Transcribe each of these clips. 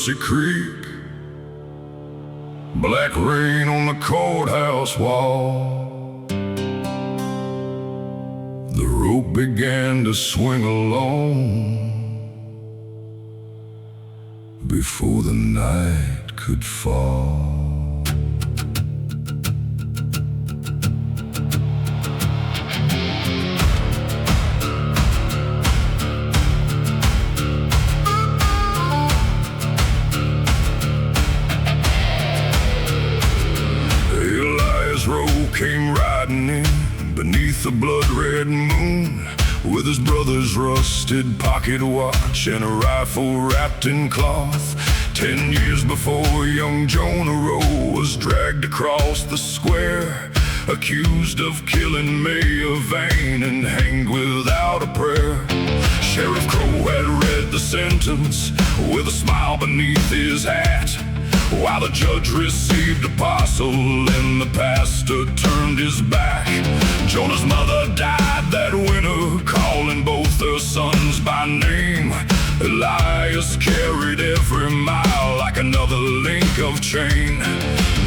Mercy Creek. Black rain on the courthouse wall. The rope began to swing along before the night could fall. Came riding in beneath the blood-red moon, with his brother's rusted pocket watch and a rifle wrapped in cloth. 10 years before young Jonah Rowe was dragged across the square, accused of killing Mayor Vane and hanged without a prayer. Sheriff Crow had read the sentence with a smile beneath his hat, while the judge received a parcel and the pastor turned his back. Jonah's mother died that winter, calling both her sons by name. Elias carried every mile like another link of chain.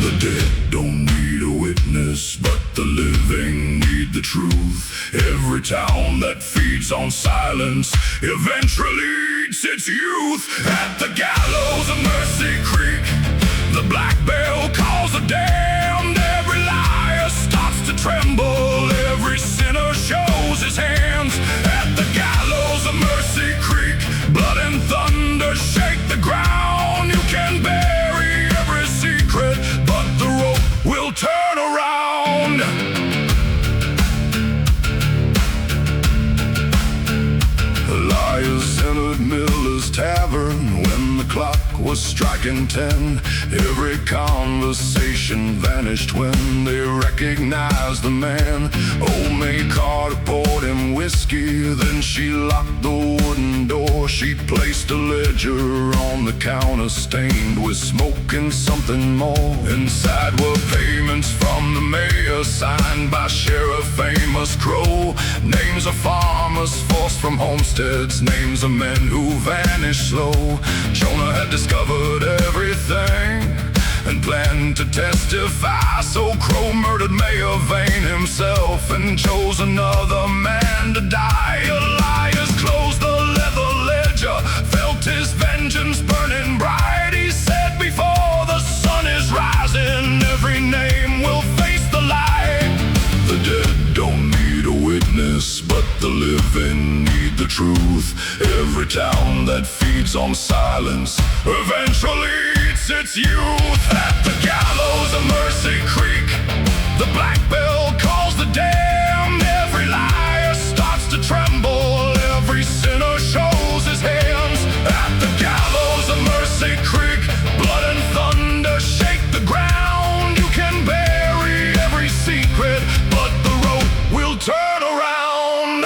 The dead don't need a witness, but the living need the truth. Every town that feeds on silence eventually eats its youth. At the gallows of Mercy Creek, the black bell calls the damned. Every liar starts to tremble. Every sinner shows his hands. At the gallows of Mercy Creek, blood and thunder shake the ground. You can bury every secret, but the rope will turn around. Elias entered Miller's Tavern when the clock was striking 10. Every conversation vanished when they recognized the man. Old May Carter poured him whiskey, then she locked the wooden door. She placed a ledger on the counter stained with smoke and something more. Inside were payments from the mayor signed by Sheriff Amos Crow. Names of farmers forced from homesteads, names of men who vanished slow. Jonah had discovered everything and planned to testify, so Crow murdered Mayor Vane himself and chose another man to die. Elias closed the leather ledger, felt his vengeance burning bright. He said, before the sun is rising, every name will face the light. The dead don't need a witness, but the living need the truth. Every town that feeds on silence eventually eats its youth. At the gallows of Mercy Creek, the black bell calls the damned. Every liar starts to tremble. Every sinner shows his hands. At the gallows of Mercy Creek, blood and thunder shake the ground. You can bury every secret, but the rope will turn around.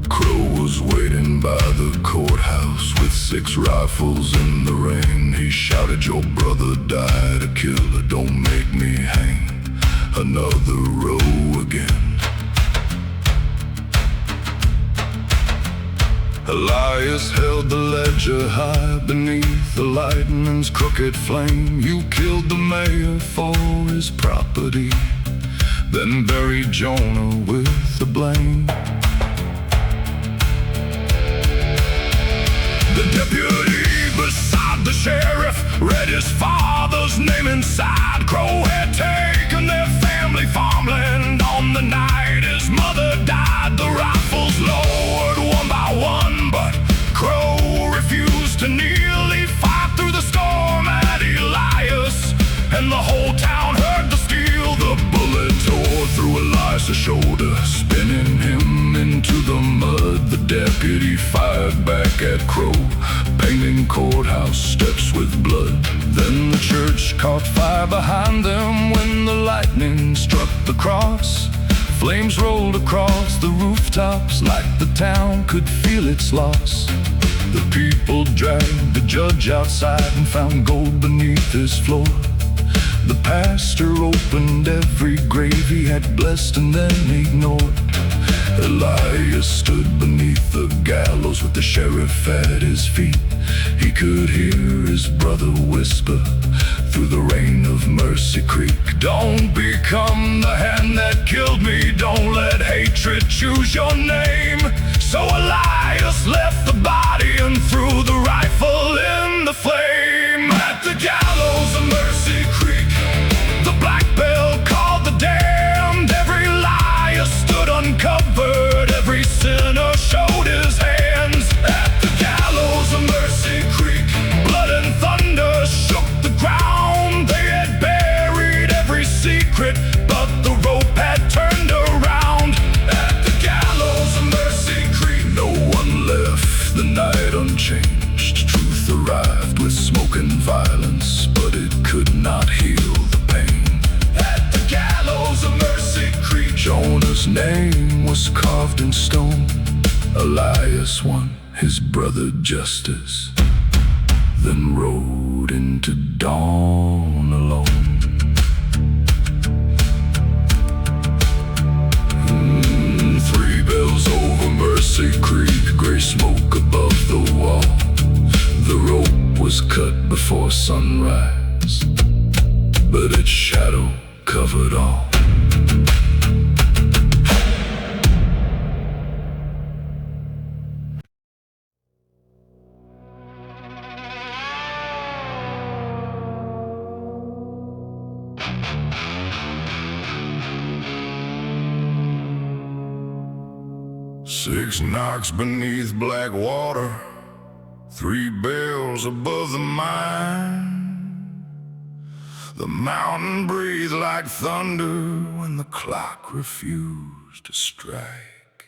Crow was waiting by the courthouse with 6 rifles in the rain. He shouted, your brother died a killer, don't make me hang another row again. Elias held the ledger high beneath the lightning's crooked flame. You killed the mayor for his property, then buried Jonah with the blame. The deputy beside the sheriff read his father's name inside. Crow had taken their family farmland on the night his mother died. The rifles lowered one by one, but Crow refused to kneel. He fought through the storm at Elias, and the whole town heard the steel. The bullet tore through Elias' shoulder, spinning him into the mud. The deputy fired back at Crow, painting courthouse steps with blood. Then the church caught fire behind them when the lightning struck the cross. Flames rolled across the rooftops like the town could feel its loss. The people dragged the judge outside and found gold beneath his floor. The pastor opened every grave he had blessed and then ignored. Elias stood beneath the gallows with the sheriff at his feet. He could hear his brother whisper through the rain of Mercy Creek. Don't become the hand that killed me. Don't let hatred choose your name. So Elias left the body and threw the rifle in the flame. At the gallows of Mercy Creek, the black bell called the damned. Every liar stood uncovered, every sinner showed his hands. At the gallows of Mercy Creek, blood and thunder shook the ground. They had buried every secret, but the rope had turned around. At the gallows of Mercy Creek, no one left the night unchanged. Truth arrived with smoke and violence, but it could not heal the pain. At the gallows of Mercy Creek, Jonah's name was carved in stone. Elias won his brother justice, then rode into dawn alone. 3 bells over Mercy Creek, gray smoke above the wall. The rope was cut before sunrise, but its shadow covered all. Six knocks beneath black water, 3 bells above the mine. The mountain breathed like thunder when the clock refused to strike.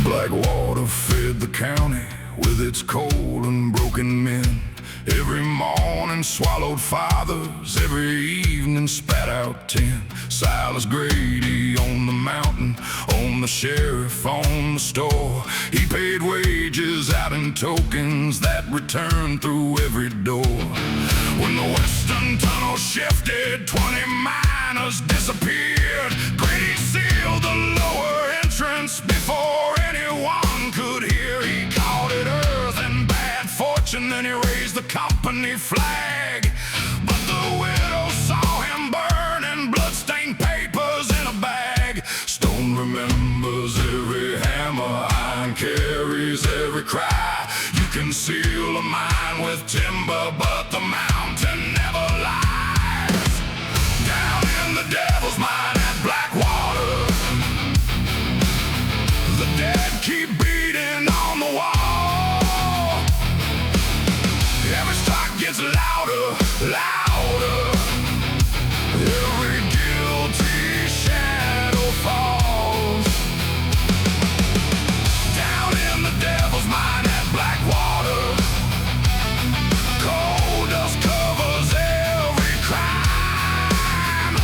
Black water fed the county with its cold and broken men. Every morning swallowed fathers, every evening spat out 10. Silas Grady on the mountain, on the sheriff, on the store. He paid wages out in tokens that returned through every door. When the western tunnel shifted, 20 miners disappeared. Grady sealed the lower entrance before anyone could hear. He called it earth and bad fortune, then he raised the company flag. But the widow saw him burning blood-stained papers in a bag. Stone remembers every hammer, iron carries every cry. You can seal a mine with timber, but the mountain never lies. Down in the devil's mine at Blackwater, the dead keep beating on the wall. Every strike gets louder, louder. Every guilty shadow falls. Down in the devil's mine at Blackwater, coal dust covers every crime.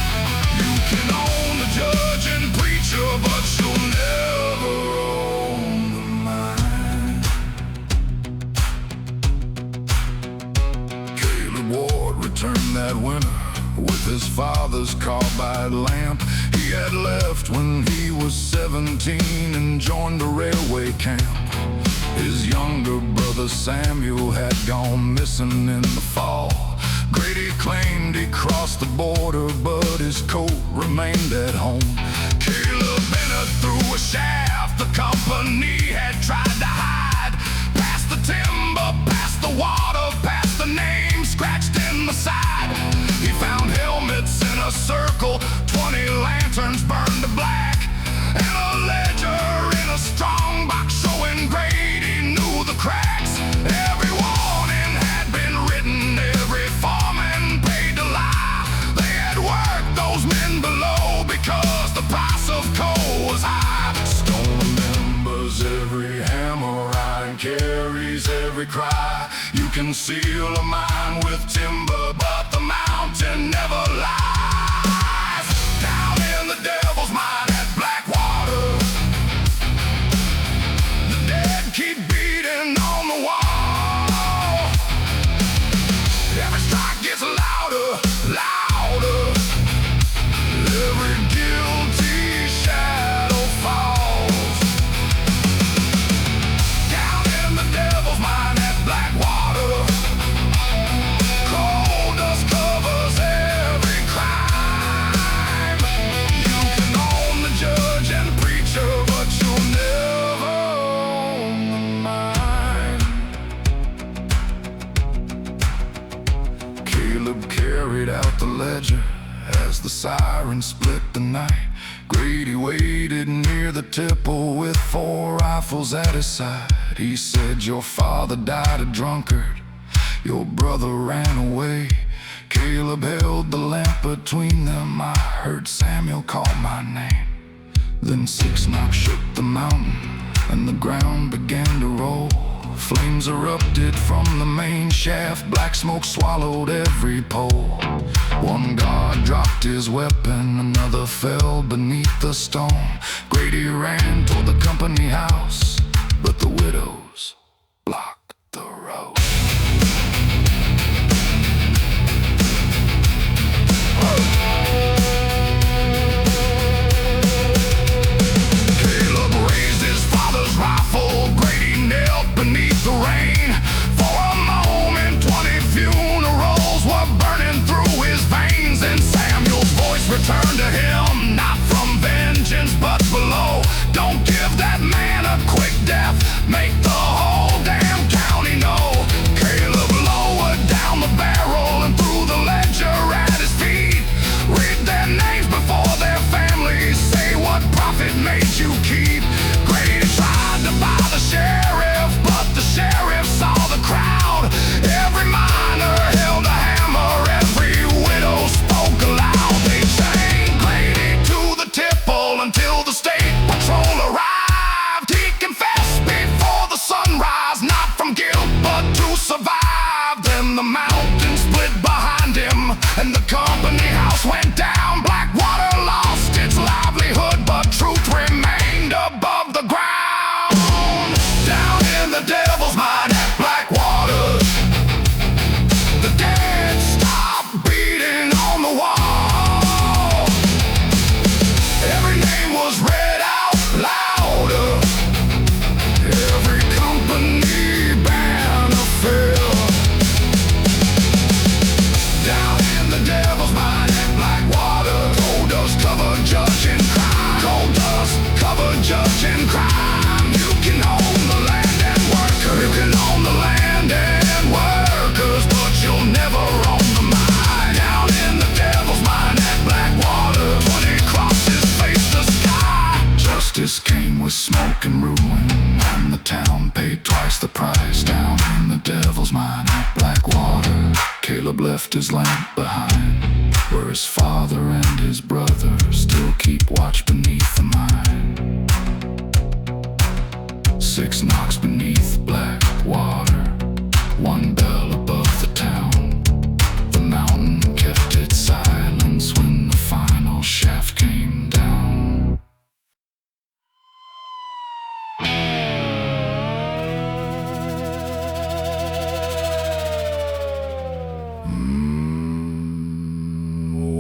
You can own the judge and preacher, but you'll never own the mine. Caleb Ward returned that winter with his father's carbide lamp. He had left when he was 17 and joined a railway camp. His younger brother Samuel had gone missing in the fall. Grady claimed he crossed the border, but his coat remained at home. Caleb Bennett threw a shaft the company had tried to hide. Past the timber, past the water, past the name scratched in the side. He found helmets in a circle, 20 lanterns burned to black, and a ledger in a strong box showing Grady knew the cracks. Every warning had been written, every foreman paid to lie. They had worked those men below because the price of coal was high. Stone remembers every hammer, iron carries every cry. You can seal a mine with timber, but the mountain never lies. Down in the devil's mine at Blackwater, the dead keep beating on the wall. Every strike gets louder, louder. Every guilty shadow falls. Down in the devil's mine at Blackwater, coal dust covers every crime. You can own the judge and preacher, but you'll never own the mind. Caleb carried out the ledger as the siren split the night. Grady waited near the tipple with 4 rifles at his side. He said, your father died a drunkard, your brother ran away. Caleb held the lamp between them. I heard Samuel call my name. Then 6 knocks shook the mountain and the ground began to roll. Flames erupted from the main shaft, black smoke swallowed every pole. One guard dropped his weapon, another fell beneath the stone. Grady ran toward the company house, but the widows blocked the road. Caleb raised his father's rifle, Grady knelt beneath the rain. For a moment 20 funerals were burning through his veins, and Samuel's voice returned to him, not from vengeance but below. Don't give that man a quick death, make the whole damn county know. Caleb lowered down the barrel and threw the ledger at his feet. Read their names before their families, say what profit made you keep. Grady tried to buy the sheriff, but the sheriff saw the crowd. Every miner held a hammer, every widow spoke aloud. They chained Grady to the tipple until the state patrol arrived. He confessed before the sunrise, not from guilt but to survive. Then the mountain split behind him and the company house went down. Blackwater lost its livelihood, but truth remained above the ground. Down in the devil's mine at Blackwater, the dead stopped beating on the wall. Every name was read out louder, every company banner fell. Down in the devil's mine at Blackwater, gold dust covered judge and crime. Gold dust covered judge and crime. You can own the land and workers. You can own the land and workers, but you'll never own the mine. Down in the devil's mine at Blackwater, 20 crosses faced the sky. Justice came with smoke and ruin, and the town paid twice the price. Down in the devil's mine at Blackwater, Caleb left his lamp behind, where his father and his brother still keep watch beneath the mine. 6 knocks beneath Blackwater, 1 bell above the town. The mountain kept its silence when the final shaft came down.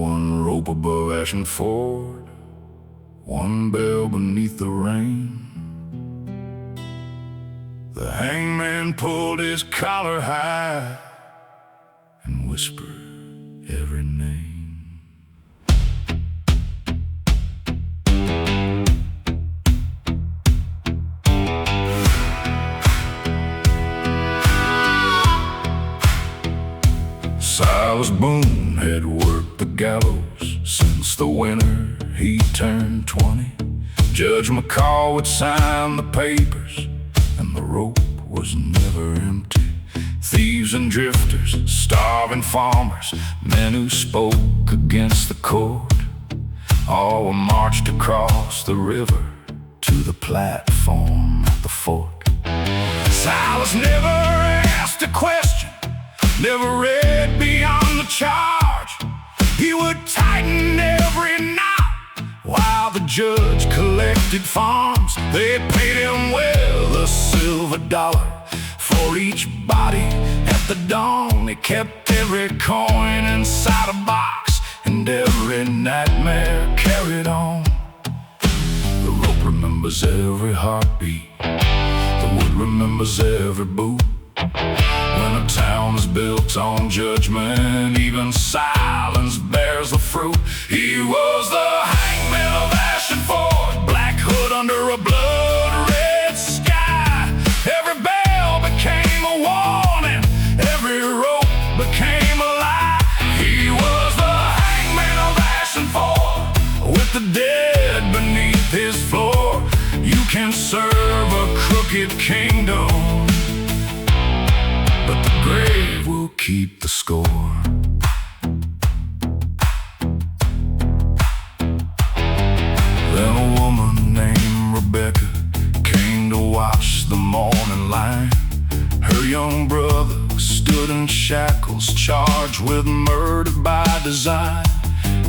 One rope above Ashen Ford, 1 bell beneath the rain. The hangman pulled his collar high and whispered every name. Silas Boone had worked the gallows since the winter he turned 20. Judge McCall would sign the papers, and the rope was never empty. Thieves and drifters, starving farmers, men who spoke against the court, all were marched across the river to the platform at the fort. Silas never asked a question, never read beyond the charge. judge collected farms. They paid him with a silver dollar for each body at the dawn. They kept every coin inside a box, and every nightmare carried on. The rope remembers every heartbeat, the wood remembers every boot. When a town is built on judgment, even silence bears the fruit. He was the hangman of Ashen Ford, black hood under a blood-red sky. Every bell became a warning, every rope became a lie. He was the hangman of Ashen Ford, with the dead beneath his floor. You can serve a crooked kingdom, but the grave will keep the score. Then a woman named Rebecca came to watch the morning line. Her young brother stood in shackles, charged with murder by design.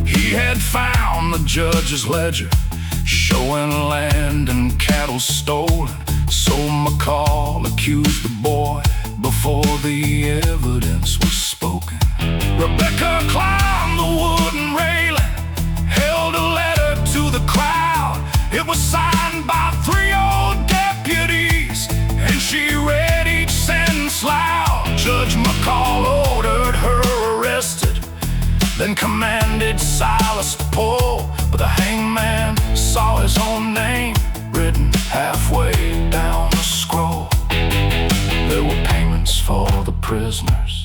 He had found the judge's ledger, showing land and cattle stolen. So McCall accused the boy before the evidence was spoken. Rebecca climbed the wooden railing, held a letter to the crowd. It was signed by 3 old deputies, and she read each sentence loud. Judge McCall ordered her arrested, then commanded Silas to pull. But the hangman saw his own name written halfway down the scroll. There were payments for the prisoners,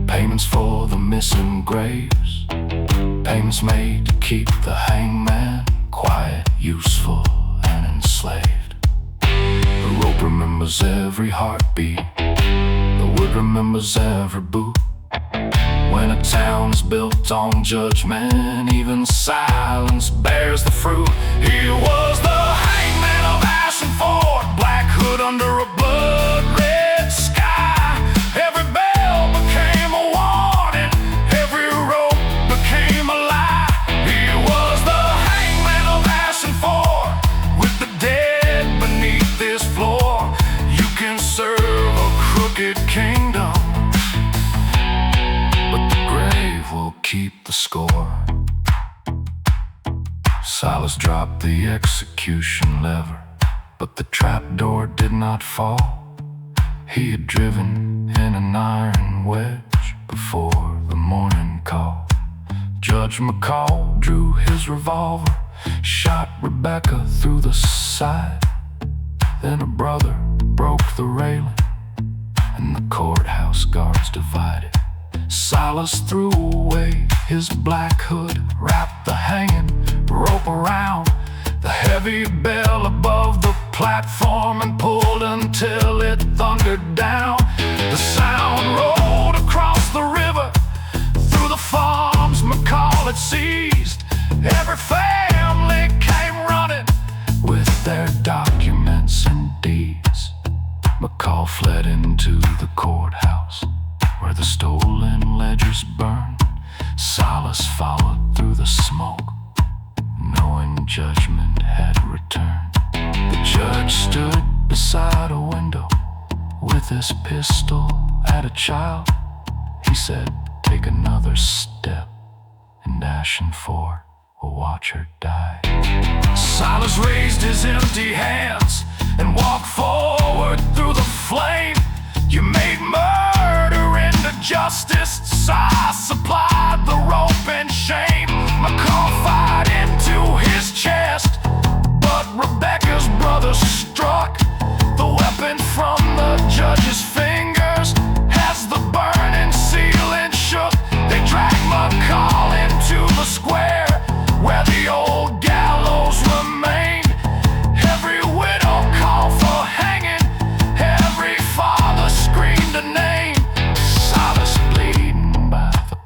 payments for the missing graves, payments made to keep the hangman quiet, useful, and enslaved. The rope remembers every heartbeat, the wood remembers every boot. When a town's built on judgment, even silence bears the fruit. He was the hangman of Ashen Ford, black hood under a blood-red sky. Every bell became a warning, every rope became a lie. He was the hangman of Ashen Ford, with the dead beneath his floor. You can serve a crooked kingdom, will keep the score. Silas dropped the execution lever, but the trapdoor did not fall. He had driven in an iron wedge before the morning call. Judge McCall drew his revolver, shot Rebecca through the side. Then a brother broke the railing, and the courthouse guards divided. Silas threw away his black hood, wrapped the hanging rope around the heavy bell above the platform, and pulled until it thundered down. The sound rolled across the river, through the farms McCall had seized. Every family came running with their documents and deeds. McCall fled into the courthouse, where the stolen ledgers burned. Silas followed through the smoke, knowing judgment had returned. The judge stood beside a window with his pistol at a child. He said, "Take another step, and Ashen Ford will watch her die." Silas raised his empty hands and walked forward through the flame. You made murder into justice, I supplied the rope and shame. McCall fired into his chest, but Rebecca's brother struck the weapon from the judge's fingers. As the burning ceiling shook, they dragged McCall into the square, where the old gallows remained. Every widow called for hanging, every father screamed a name. Silas bleeding by the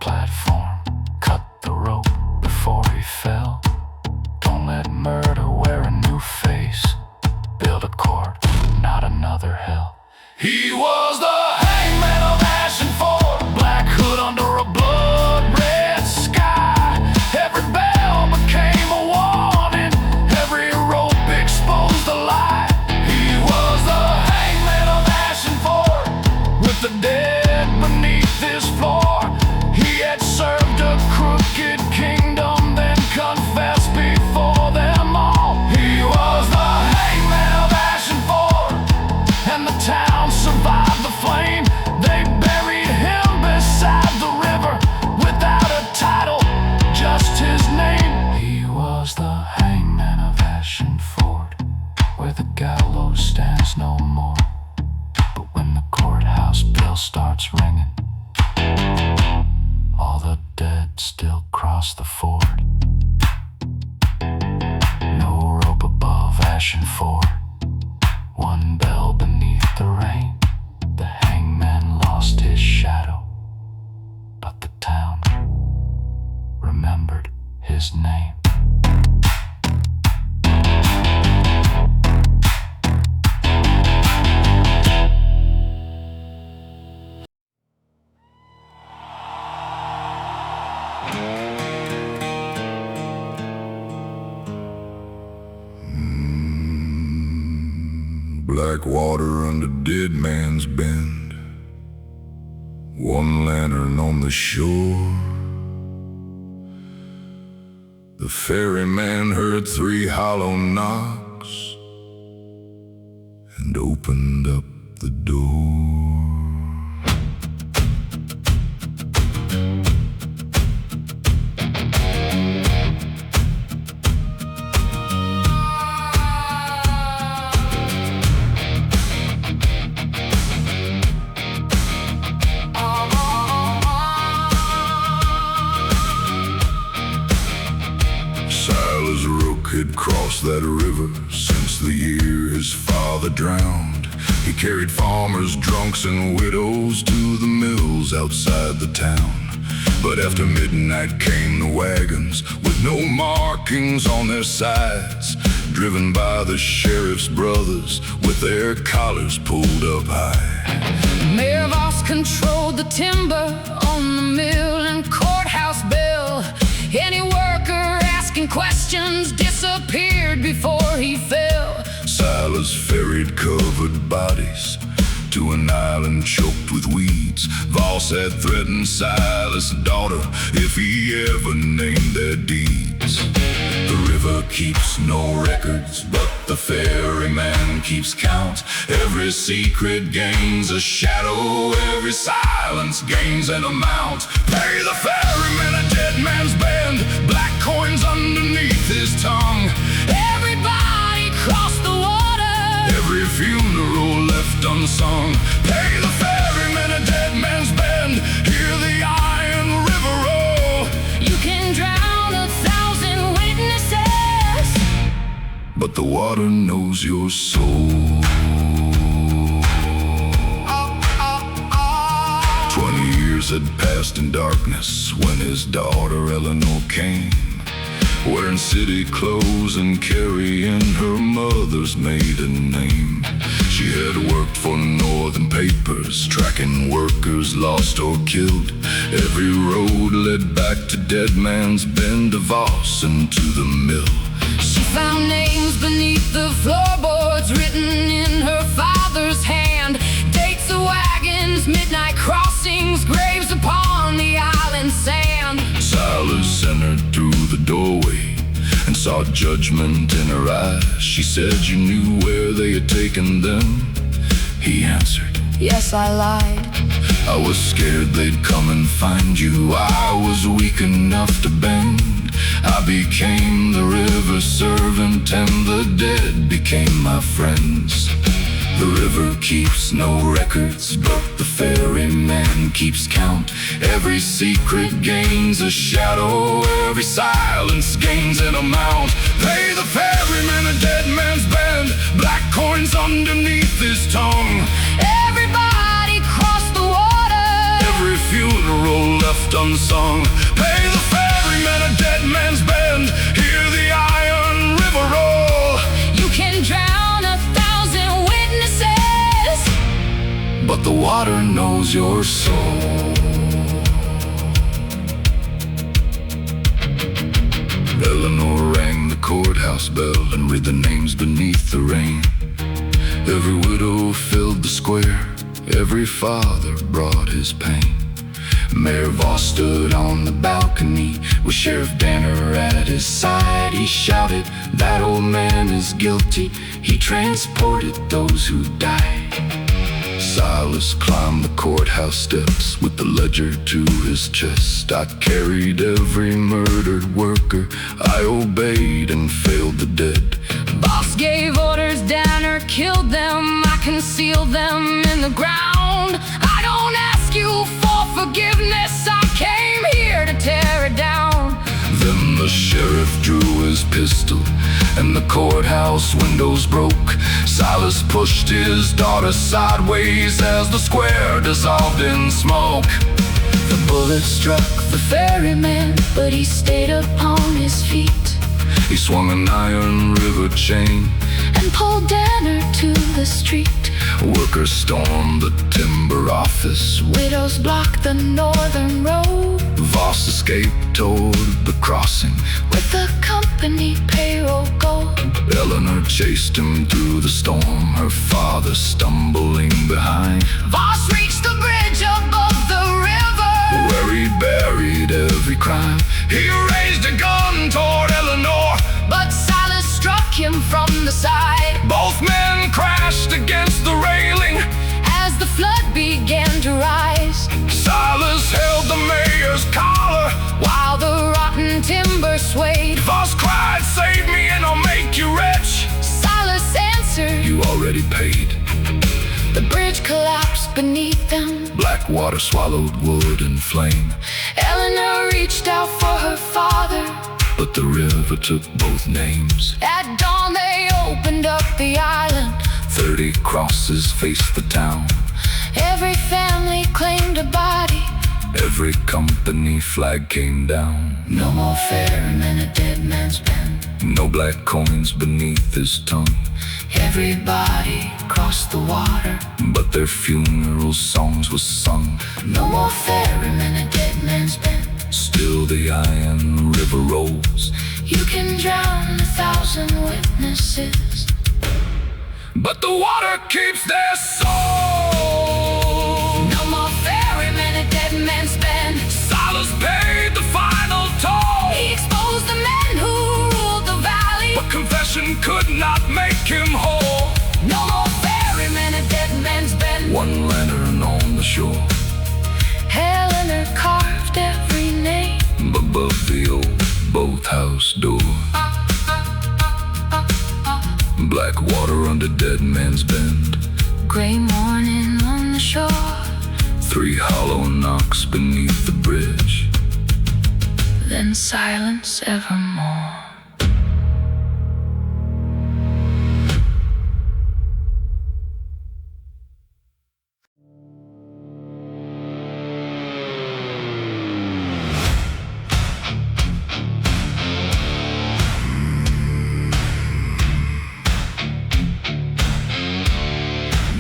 starts ringing. All the dead still cross the ford. No rope above Ashen Ford. One bell beneath the rain. The hangman lost his shadow, but the town remembered his name. Black water under Dead Man's Bend. One lantern on the shore. The ferryman heard 3 hollow knocks and opened up the door. Silas Rook had crossed that river since the year his father drowned. He carried farmers, drunks, and widows to the mills outside the town. But after midnight came the wagons with no markings on their sides, driven by the sheriff's brothers with their collars pulled up high. Mayor Voss controlled the timber on the mill and courthouse bell. Any worker asking questions disappeared before he fell. Silas ferried covered bodies to an island choked with weeds. Voss had threatened Silas' daughter if he ever named their deeds. The river keeps no records, but the ferryman keeps count. Every secret gains a shadow, every silence gains an amount. Pay the ferryman a dead man's bend, black coins underneath his tongue. Everybody crossed the water, Every funeral left unsung. Pay the ferryman a dead man's bend, hear the iron river roll. you can drown 1,000 witnesses, But the water knows your soul. 20 years had passed in darkness when his daughter Eleanor came, wearing city clothes and carrying her mother's maiden name. She had worked for northern papers, tracking workers lost or killed. Every road led back to Dead Man's Bend, to Voss, and to the mill. she found names beneath the floorboards written in her father's hand. Dates of wagons, midnight crossings, graves upon the island sand. Silas entered through the doorway and saw judgment in her eyes. She said, "You knew where they had taken them?" He answered, Yes, I lied. "I was scared they'd come and find you. I was weak enough to bend. I became the river servant, and the dead became my friends." The river keeps no records, but the ferryman keeps count. Every secret gains a shadow, every silence gains an amount. Pay the ferryman a dead man's bend, black coins underneath his tongue. Everybody crossed the water, Every funeral left unsung. Pay the ferryman a dead man's bend, hear the iron river roll. you can drown 1,000 witnesses, But the water knows your soul. Eleanor rang the courthouse bell and read the names beneath the rain. Every widow filled the square, every father brought his pain. Mayor Voss stood on the balcony with Sheriff Danner at his side. He shouted, "That old man is guilty. He transported those who died." Silas climbed the courthouse steps with the ledger to his chest. "I carried every murdered worker. I obeyed and failed the dead." Boss gave orders, Danner killed them. I concealed them in the ground. I don't ask you for forgiveness, I came here to tear it down. Then the sheriff drew his pistol and the courthouse windows broke. Silas pushed his daughter sideways as the square dissolved in smoke. The bullet struck the ferryman, but he stayed upon his feet. He swung an iron river chain and pulled Danner to the street. Workers stormed the timber office. Widows blocked the northern road. Voss escaped toward the crossing with the company payroll gold. Eleanor chased him through the storm, her father stumbling behind. Voss reached the bridge above the river, where he buried every crime. He raised a gun toward Eleanor, but Silas struck him from the side. Both men crashed against the railing as the flood began to rise. Silas held the mayor's collar while the rotten timber swayed. Voss cried, "Save me and I'll make you rich." Silas answered, "You already paid." The bridge collapsed beneath them. Black water swallowed wood and flame. Eleanor reached out for her father, but the river took both names. At dawn they opened up the island. 30 crosses faced the town. Every family claimed a body. Every company flag came down. No more ferrymen, a dead man's pen. No black coins beneath his tongue. Everybody crossed the water, but their funeral songs was sung. No more ferrymen, a dead man's pen. Still the iron river rolls. You can drown 1,000 witnesses, but the water keeps their soul. No more ferrymen, a dead man's pen. Silas paid the final toll. He exposed the men who ruled the valley, but confession could not make him whole. No more ferrymen, a dead man's pen. One lantern on the shore. Eleanor carved every name above the old boathouse door. Black water under Dead Man's Bend. Gray morning on the shore. 3 hollow knocks beneath the bridge. Then silence evermore.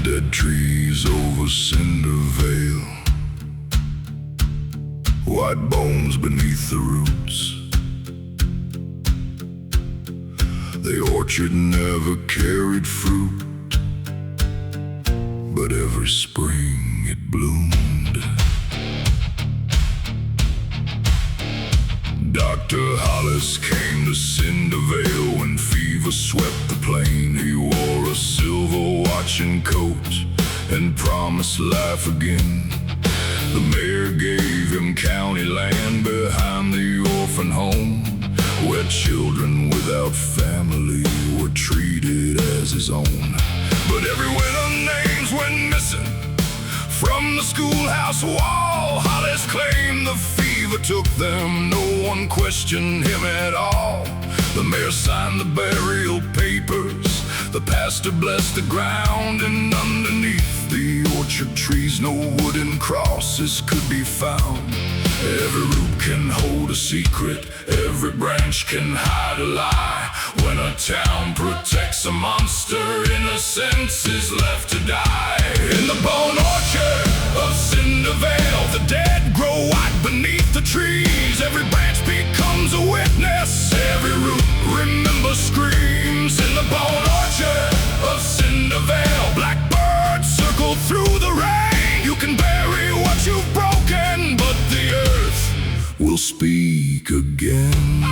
Dead trees over Cinder Vale, white bones beneath the roots. The orchard never carried fruit, but every spring it bloomed. Dr. Hollis came to Cinder Vale when fever swept the plain. He wore a silver watch and coat and promised life again. The mayor gave him county land behind the orphan home, where children without family were treated as his own. But every winter names went missing from the schoolhouse wall. Hollis claimed the fever took them. No one questioned him at all. The mayor signed the burial papers. The pastor blessed the ground, and underneath the orchard trees no wooden crosses could be found. Every root can hold a secret, every branch can hide a lie. When a town protects a monster, innocence is left to die. In the bone orchard of Cinder Vale, the dead grow white beneath the trees. Every branch becomes a witness, every root remembers screams. In the bone orchard of Cinder Vale, blackbirds circle through the rain. You can bury what you've broken, but the earth will speak again.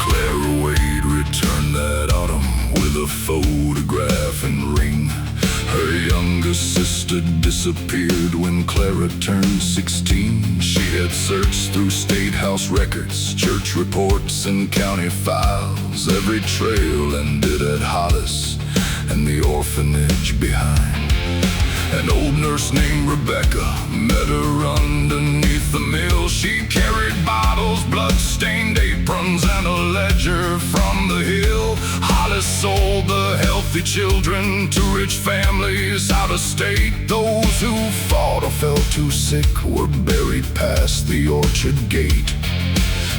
Clara Wade returned that autumn with a photograph and ring. Her younger sister disappeared when Clara turned 16. She had searched through state house records, church reports, and county files. Every trail ended at Hollis, and the orphanage behind. An old nurse named Rebecca met her underneath the mill. She carried bottles, blood-stained aprons, and a ledger from the hill. Hollis sold the healthy children to rich families out of state. Those who fought or fell too sick were buried past the orchard gate.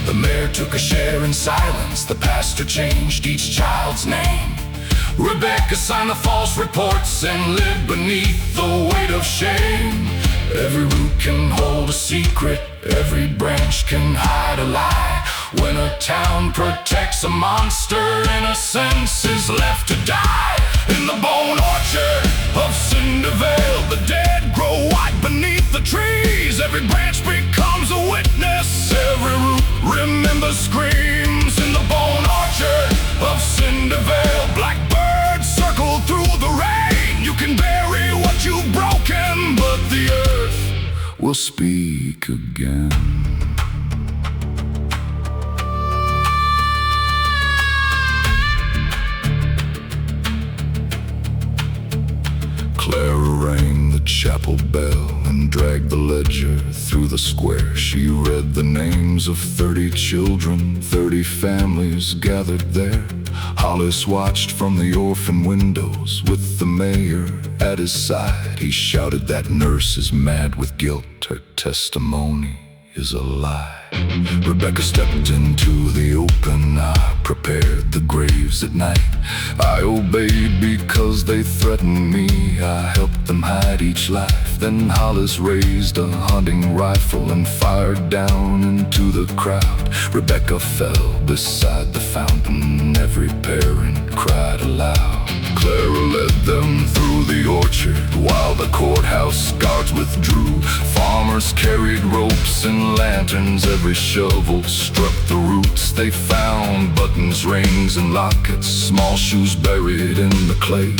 The mayor took a share in silence. The pastor changed each child's name. Rebecca signed the false reports and lived beneath the weight of shame. Every root can hold a secret, every branch can hide a lie. When a town protects a monster, innocence is left to die. In the bone orchard of Cindervale, the dead grow white beneath the trees. Every branch becomes a witness, every root remembers screams. In the bone orchard of Cindervale, blackbirds circle through the rain. You can bury what you've broken, but the earth will speak again. Clara rang the chapel bell and dragged the ledger through the square. She read the names of 30 children, 30 families gathered there. Hollis watched from the orphan windows with the mayor at his side. He shouted, "That nurse is mad with guilt. Her testimony is a lie." Rebecca stepped into the open. I prepared the graves at night. I obeyed because they threatened me. I helped them hide each life. Then Hollis raised a hunting rifle and fired down into the crowd. Rebecca fell beside the fountain. Every parent cried aloud. Clara led them through the orchard while the courthouse guards withdrew. Farmers carried ropes and lanterns. Every shovel struck the roots. They found buttons, rings, and lockets, small shoes buried in the clay.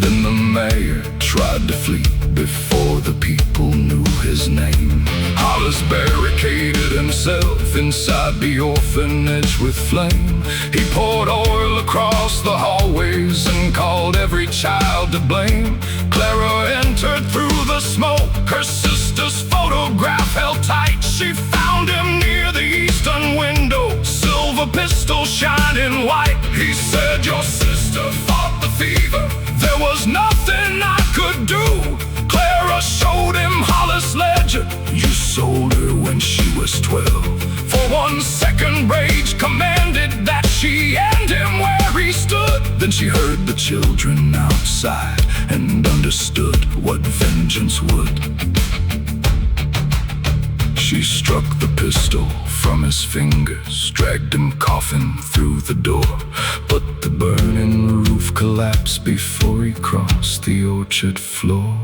Then the mayor tried to flee before the people knew his name. Hollis barricaded himself inside the orphanage with flame. He poured oil across the hallways and called every child to blame. Clara entered through the smoke, her sister's photograph held tight. She found him near the eastern window, silver pistol shining white. He said, "Your sister fought the fever, there was nothing I could do." Clara showed him Hollis' ledger. "You sold her when she was 12. For 1 second, rage commanded that she end him where he stood. Then she heard the children outside and understood what vengeance would. She struck the pistol from his fingers, dragged him coughing through the door. But the burning roof collapsed before he crossed the orchard floor.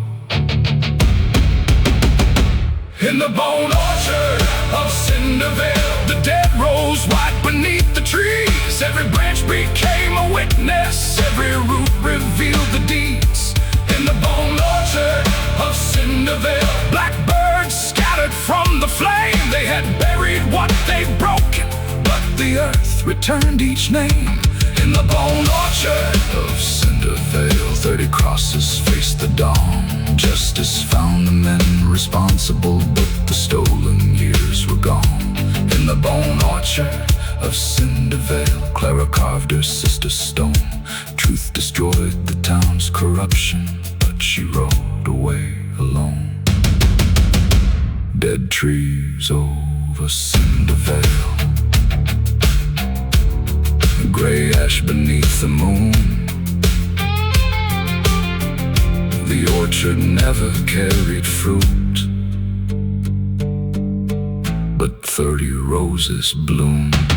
In the bone orchard of Cindervale, the dead rose white beneath the trees. Every branch became a witness, every root revealed the deeds. In the bone orchard of Cindervale, blackbirds scattered from the flame. They had buried what they'd broken, but the earth returned each name. In the bone orchard of Cindervale, 30 crosses faced the dawn. Justice found the men responsible, but the stolen years were gone. In the bone orchard of Cindervale, Clara carved her sister's stone. Truth destroyed the town's corruption, but she rode away alone. Dead trees over Cindervale, gray ash beneath the moon. The orchard never carried fruit, but 30 roses bloomed.